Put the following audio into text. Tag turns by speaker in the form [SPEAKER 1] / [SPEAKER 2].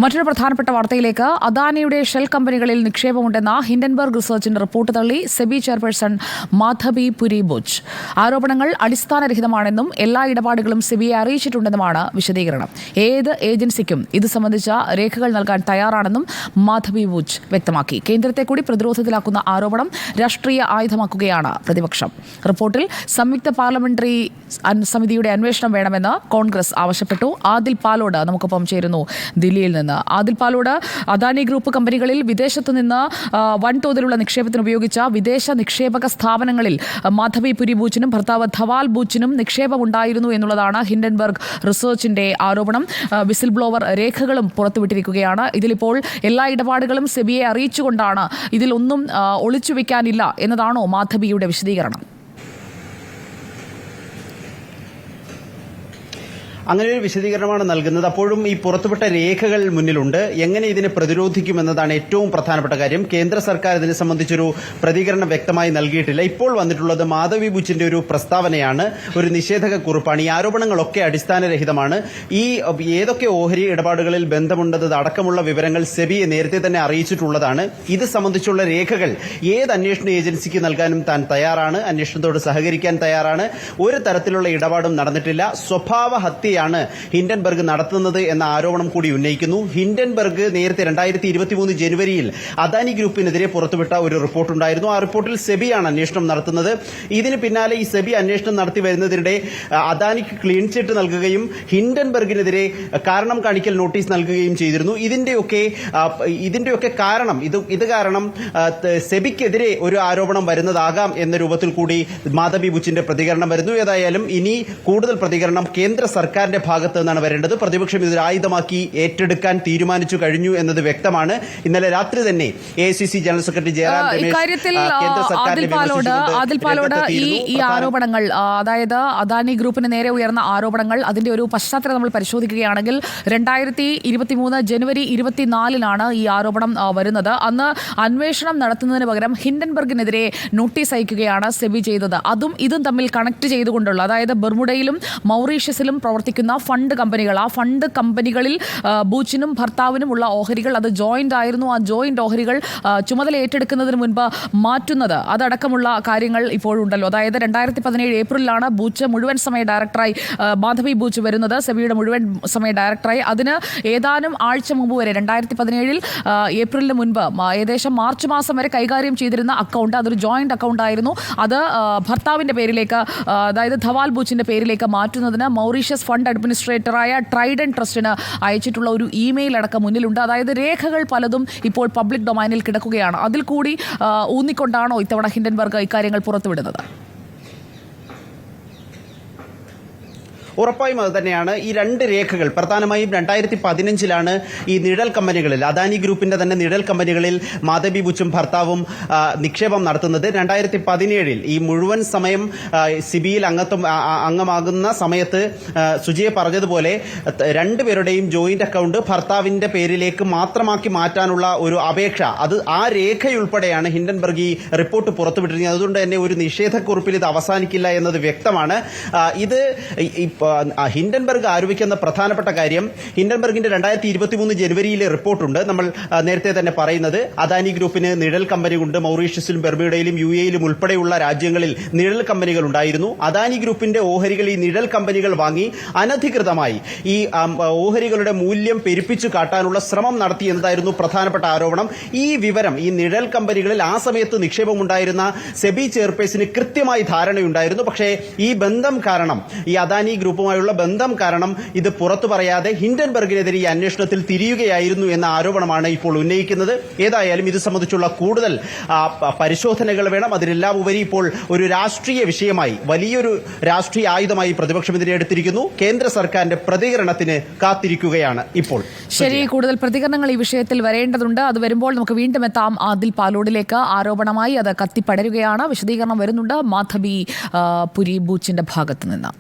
[SPEAKER 1] മറ്റൊരു പ്രധാനപ്പെട്ട വാർത്തയിലേക്ക്. അദാനിയുടെ ഷെൽ കമ്പനികളിൽ നിക്ഷേപമുണ്ടെന്ന ഹിൻഡൻബർഗ് റിസർച്ചിന്റെ റിപ്പോർട്ട് തള്ളി സെബി ചെയർപേഴ്സൺ മാധബി പുരി ബുച്ച്. ആരോപണങ്ങൾ അടിസ്ഥാനരഹിതമാണെന്നും എല്ലാ ഇടപാടുകളും സെബിയെ അറിയിച്ചിട്ടുണ്ടെന്നുമാണ് വിശദീകരണം. ഏത് ഏജൻസിക്കും ഇത് സംബന്ധിച്ച രേഖകൾ നൽകാൻ തയ്യാറാണെന്നും മാധബി ബുച്ച് വ്യക്തമാക്കി. കേന്ദ്രത്തെ കൂടി പ്രതിരോധത്തിലാക്കുന്ന ആരോപണം രാഷ്ട്രീയ ആയുധമാക്കുകയാണ് പ്രതിപക്ഷം. റിപ്പോർട്ടിൽ സംയുക്ത പാർലമെന്ററി സമിതിയുടെ അന്വേഷണം വേണമെന്ന് കോൺഗ്രസ് ആവശ്യപ്പെട്ടു. ആദിൽ പാലോട് നമുക്കൊപ്പം ചേരുന്നു ദില്ലിയിൽ നിന്ന്. ആദിൽ പാലോട്, അദാനി ഗ്രൂപ്പ് കമ്പനികളിൽ വിദേശത്തു നിന്ന് വൻതോതിലുള്ള നിക്ഷേപത്തിന് ഉപയോഗിച്ച വിദേശ നിക്ഷേപക സ്ഥാപനങ്ങളിൽ മാധബി പുരി ബൂച്ചിനും ഭർത്താവ് ധവാൽ ബൂച്ചിനും നിക്ഷേപമുണ്ടായിരുന്നു എന്നുള്ളതാണ് ഹിൻഡൻബർഗ് റിസർച്ചിന്റെ ആരോപണം. വിസിൽ ബ്ലോവർ രേഖകളും പുറത്തുവിട്ടിരിക്കുകയാണ്. ഇതിലിപ്പോൾ എല്ലാ ഇടപാടുകളും സെബിയെ അറിയിച്ചുകൊണ്ടാണ്, ഇതിലൊന്നും ഒളിച്ചുവെക്കാനില്ല എന്നതാണോ മാധബിയുടെ വിശദീകരണം?
[SPEAKER 2] അങ്ങനെ ഒരു വിശദീകരണമാണ് നൽകുന്നത്. അപ്പോഴും ഈ പുറത്തുവിട്ട രേഖകൾ മുന്നിലുണ്ട്. എങ്ങനെ ഇതിനെ പ്രതിരോധിക്കുമെന്നതാണ് ഏറ്റവും പ്രധാനപ്പെട്ട കാര്യം. കേന്ദ്ര സർക്കാർ ഇതിനെ സംബന്ധിച്ചൊരു പ്രതികരണം വ്യക്തമായി നൽകിയിട്ടില്ല. ഇപ്പോൾ വന്നിട്ടുള്ളത് മാധവി ബുച്ചിന്റെ ഒരു പ്രസ്താവനയാണ്, ഒരു നിഷേധക കുറിപ്പാണ്. ഈ ആരോപണങ്ങളൊക്കെ അടിസ്ഥാനരഹിതമാണ്. ഈ ഏതൊക്കെ ഓഹരി ഇടപാടുകളിൽ ബന്ധമുണ്ടെന്നത് അടക്കമുള്ള വിവരങ്ങൾ സെബിയെ നേരത്തെ തന്നെ അറിയിച്ചിട്ടുള്ളതാണ്. ഇത് സംബന്ധിച്ചുള്ള രേഖകൾ ഏത് അന്വേഷണ ഏജൻസിക്ക് നൽകാനും താൻ തയ്യാറാണ്. അന്വേഷണത്തോട് സഹകരിക്കാൻ തയ്യാറാണ്. ഒരു തരത്തിലുള്ള ഇടപാടും നടന്നിട്ടില്ല. സ്വഭാവ ഹത്യ ഹിൻഡൻബർഗ് നടത്തുന്നത് എന്ന ആരോപണം കൂടി ഉന്നയിക്കുന്നു. ഹിൻഡൻബർഗ് നേരത്തെ 2023 ജനുവരിയിൽ അദാനി ഗ്രൂപ്പിനെതിരെ പുറത്തുവിട്ട ഒരു റിപ്പോർട്ടുണ്ടായിരുന്നു. ആ റിപ്പോർട്ടിൽ സെബിയാണ് അന്വേഷണം നടത്തുന്നത്. ഇതിന് പിന്നാലെ ഈ സെബി അന്വേഷണം നടത്തി വരുന്നതിനിടെ അദാനിക്ക് ക്ലീൻ ചിറ്റ് നൽകുകയും ഹിൻഡൻബർഗിനെതിരെ കാരണം കാണിക്കൽ നോട്ടീസ് നൽകുകയും ചെയ്തിരുന്നു. ഇതിന്റെയൊക്കെ കാരണം ഇത് കാരണം സെബിക്കെതിരെ ഒരു ആരോപണം വരുന്നതാകാം എന്ന രൂപത്തിൽ കൂടി മാധബി ബുച്ചിന്റെ പ്രതികരണം വരുന്നു. ഏതായാലും ഇനി കൂടുതൽ പ്രതികരണം കേന്ദ്ര സർക്കാർ ഭാഗത്ത് നിന്നാണ് വരേണ്ടത്. പ്രതിപക്ഷം ഇതൊരു ആയുധമാക്കി ഏറ്റെടുക്കാൻ തീരുമാനിച്ചു കഴിഞ്ഞു എന്നത് വ്യക്തമാണ്. ഇന്നലെ രാത്രി തന്നെ AICC ജനറൽ സെക്രട്ടറി ജയറാം
[SPEAKER 1] ഈ ആരോപണങ്ങൾ, അതായത് അദാനി ഗ്രൂപ്പിന് നേരെ ഉയർന്ന ആരോപണങ്ങൾ, അതിന്റെ ഒരു പശ്ചാത്തലം നമ്മൾ പരിശോധിക്കുകയാണെങ്കിൽ 2023 ജനുവരി 24 ഈ ആരോപണം വരുന്നത്. അന്ന് അന്വേഷണം നടത്തുന്നതിന് പകരം ഹിൻഡൻബർഗിനെതിരെ നോട്ടീസ് അയക്കുകയാണ് സെബി ചെയ്തത്. അതും ഇതും തമ്മിൽ കണക്ട് ചെയ്തുകൊണ്ടുള്ള, അതായത് ബർമുഡയിലും മൗറീഷ്യസിലും പ്രവർത്തിക്കുന്ന ഫണ്ട് കമ്പനികൾ, ആ ഫണ്ട് കമ്പനികളിൽ ബൂച്ചിനും ഭർത്താവിനും ഉള്ള ഓഹരികൾ അത് ജോയിന്റ് ആയിരുന്നു. ആ ജോയിന്റ് ഓഹരികൾ ചുമതല ഏറ്റെടുക്കുന്നതിന് മുൻപ് മാറ്റുന്നത്, അതടക്കമുള്ള കാര്യങ്ങൾ ഇപ്പോഴുണ്ടല്ലോ. അതായത് 2017 ഏപ്രിലാണ് ബൂച്ച് മുഴുവൻ സമയ ഡയറക്ടറായി, മാധബി ബൂച്ച് വരുന്നത് സെബിയുടെ മുഴുവൻ സമയ ഡയറക്ടറായി. അതിന് ഏതാനും ആഴ്ച മുമ്പ് വരെ 2017 ഏപ്രിലിന് മുൻപ് ഏകദേശം മാർച്ച് മാസം വരെ കൈകാര്യം ചെയ്തിരുന്ന അക്കൗണ്ട് അതൊരു ജോയിന്റ് അക്കൗണ്ട് ആയിരുന്നു. അത് ഭർത്താവിന്റെ പേരിലേക്ക്, അതായത് ധവാൽ ബൂച്ചിന്റെ പേരിലേക്ക് മാറ്റുന്നതിന് മൗറീഷ്യസ് ഫണ്ട് അഡ്മിനിസ്ട്രേറ്ററായ ട്രൈഡൻ ട്രസ്റ്റിന് അയച്ചിട്ടുള്ള ഒരു ഇമെയിൽ അടക്കം മുന്നിലുണ്ട്. അതായത് രേഖകൾ പലതും ഇപ്പോൾ പബ്ലിക് ഡൊമൈനിൽ കിടക്കുകയാണ്. അതിൽ കൂടി ഊന്നിക്കൊണ്ടാണോ ഇത്തവണ ഹിൻഡൻബർഗ് ഇക്കാര്യങ്ങൾ പുറത്തുവിടുന്നത്?
[SPEAKER 2] ഉറപ്പായും അത് തന്നെയാണ്. ഈ രണ്ട് രേഖകൾ പ്രധാനമായും 2015 ഈ നിഴൽ കമ്പനികളിൽ, അദാനി ഗ്രൂപ്പിന്റെ തന്നെ നിഴൽ കമ്പനികളിൽ മാധബി ബുച്ചും ഭർത്താവും നിക്ഷേപം നടത്തുന്നത്. 2017 ഈ മുഴുവൻ സമയം സിബിയിൽ അംഗമാകുന്ന സമയത്ത് സുജിയെ പറഞ്ഞതുപോലെ രണ്ടുപേരുടെയും ജോയിന്റ് അക്കൗണ്ട് ഭർത്താവിന്റെ പേരിലേക്ക് മാത്രമാക്കി മാറ്റാനുള്ള ഒരു അപേക്ഷ, അത് ആ രേഖയുൾപ്പെടെയാണ് ഹിൻഡൻബർഗ് ഈ റിപ്പോർട്ട് പുറത്തുവിട്ടിരുന്നത്. അതുകൊണ്ട് തന്നെ ഒരു നിഷേധക്കുറിപ്പിൽ ഇത് അവസാനിക്കില്ല എന്നത് വ്യക്തമാണ്. ഇത് ഹിൻഡൻബർഗ് ആരോപിക്കുന്ന പ്രധാനപ്പെട്ട കാര്യം, ഹിൻഡൻബർഗിന്റെ 2023 ജനുവരിയിലെ റിപ്പോർട്ടുണ്ട്. നമ്മൾ നേരത്തെ തന്നെ പറയുന്നത് അദാനി ഗ്രൂപ്പിന് നിഴൽ കമ്പനികളുണ്ട്. മൗറീഷ്യസിലും ബർമുഡയിലും UAE ഉൾപ്പെടെയുള്ള രാജ്യങ്ങളിൽ നിഴൽ കമ്പനികൾ ഉണ്ടായിരുന്നു. അദാനി ഗ്രൂപ്പിന്റെ ഓഹരികൾ ഈ നിഴൽ കമ്പനികൾ വാങ്ങി അനധികൃതമായി ഈ ഓഹരികളുടെ മൂല്യം പെരുപ്പിച്ചു കാട്ടാനുള്ള ശ്രമം നടത്തി എന്നതായിരുന്നു പ്രധാനപ്പെട്ട ആരോപണം. ഈ വിവരം, ഈ നിഴൽ കമ്പനികളിൽ ആ സമയത്ത് നിക്ഷേപമുണ്ടായിരുന്ന സെബി ചെയർപേഴ്സന് കൃത്യമായി ധാരണയുണ്ടായിരുന്നു. പക്ഷേ ഈ ബന്ധം കാരണം, ഈ അദാനി ഗ്രൂപ്പുമായുള്ള ബന്ധം കാരണം ഇത് പുറത്തു പറയാതെ ഹിൻഡൻബർഗിനെതിരെ ഈ അന്വേഷണത്തിൽ തിരിയുകയായിരുന്നു എന്ന ആരോപണമാണ് ഇപ്പോൾ ഉന്നയിക്കുന്നത്. ഏതായാലും ഇത് സംബന്ധിച്ചുള്ള കൂടുതൽ പരിശോധനകൾ വേണം. അതിനെല്ലാം ഉപരി ഇപ്പോൾ ഒരു രാഷ്ട്രീയ വിഷയമായി, വലിയൊരു രാഷ്ട്രീയ ആയുധമായി പ്രതിപക്ഷം ഇതിനെ എടുത്തിരിക്കുന്നു. കേന്ദ്ര സർക്കാരിന്റെ പ്രതികരണത്തിന് കാത്തിരിക്കുകയാണ് ഇപ്പോൾ.
[SPEAKER 1] ശരി, കൂടുതൽ പ്രതികരണങ്ങൾ ഈ വിഷയത്തിൽ വരേണ്ടതുണ്ട്. അത് വരുമ്പോൾ നമുക്ക് വീണ്ടും എത്താം ആദിൽ പാലോടിലേക്ക്. ആരോപണമായി അത് കത്തിപ്പടരുകയാണ്. വിശദീകരണം വരുന്നുണ്ട് മാധബി പുരി ബൂച്ചിന്റെ ഭാഗത്ത് നിന്ന്.